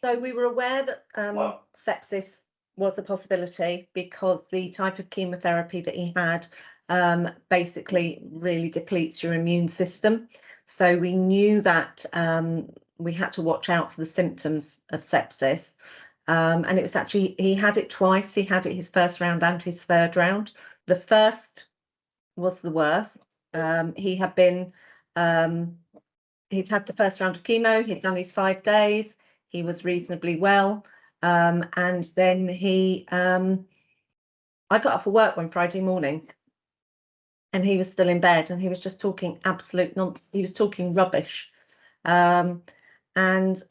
So we were aware that sepsis was a possibility because the type of chemotherapy that he had basically really depletes your immune system. So we knew that we had to watch out for the symptoms of sepsis. And it was actually, he had it twice. He had it his first round and his third round. The first was the worst. He had been, he'd had the first round of chemo, he'd done his 5 days, he was reasonably well. And then I got up for work one Friday morning and he was still in bed and he was just talking absolute nonsense. He was talking rubbish. And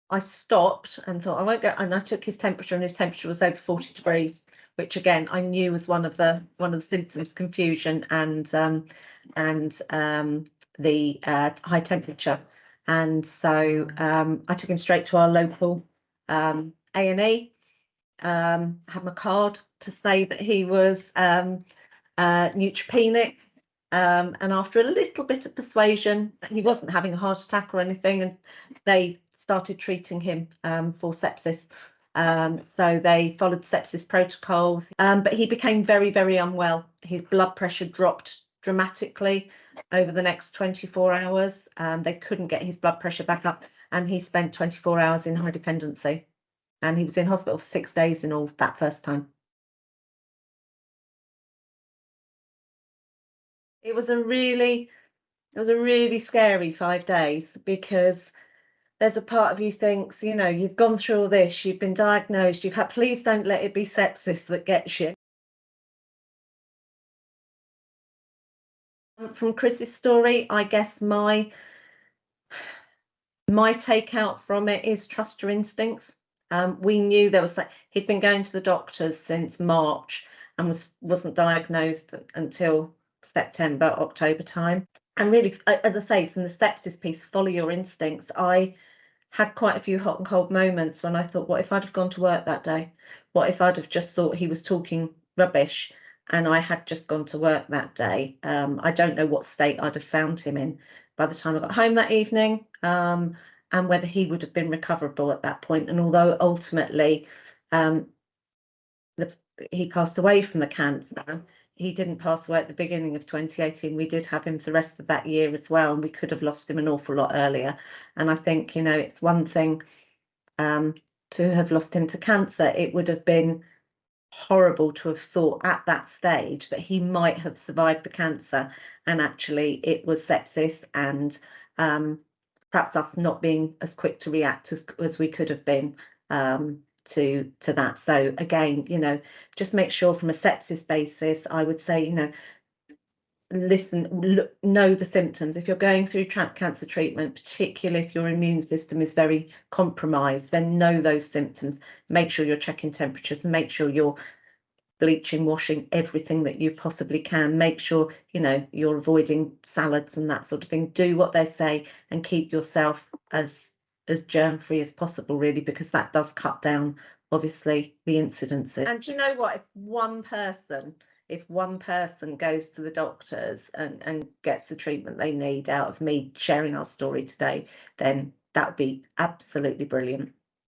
I stopped and thought, I won't go. And I took his temperature and his temperature was over 40 degrees, which again, I knew was one of the symptoms, confusion and the high temperature. And so I took him straight to our local A&E, had my card to say that he was neutropenic. And after a little bit of persuasion, he wasn't having a heart attack or anything, and they started treating him for sepsis. So they followed sepsis protocols, but he became very, very unwell. His blood pressure dropped dramatically over the next 24 hours. They couldn't get his blood pressure back up, and he spent 24 hours in high dependency. And he was in hospital for 6 days in all that first time. It was a really scary 5 days, because there's a part of you thinks, you know, you've gone through all this, you've been diagnosed, you've had, please don't let it be sepsis that gets you. From Chris's story, I guess my takeout from it is trust your instincts. We knew there was, like, he'd been going to the doctors since March and wasn't diagnosed until September, October time. And really, as I say, from the sepsis piece, follow your instincts. I had quite a few hot and cold moments when I thought, what if I'd have gone to work that day? What if I'd have just thought he was talking rubbish and I had just gone to work that day? I don't know what state I'd have found him in by the time I got home that evening, and whether he would have been recoverable at that point. And although ultimately he passed away from the cancer, he didn't pass away at the beginning of 2018. We did have him for the rest of that year as well, and we could have lost him an awful lot earlier. And I think, you know, it's one thing to have lost him to cancer. It would have been horrible to have thought at that stage that he might have survived the cancer, and actually it was sepsis, and perhaps us not being as quick to react as we could have been to that. So again, you know, just make sure from a sepsis basis, I would say, you know, listen, look, know the symptoms. If you're going through cancer treatment, particularly if your immune system is very compromised, then know those symptoms. Make sure you're checking temperatures, make sure you're bleaching, washing, everything that you possibly can. Make sure, you know, you're avoiding salads and that sort of thing. Do what they say and keep yourself as germ-free as possible, really, because that does cut down, obviously, the incidences. And you know what, if one person goes to the doctors and gets the treatment they need out of me sharing our story today, then that would be absolutely brilliant.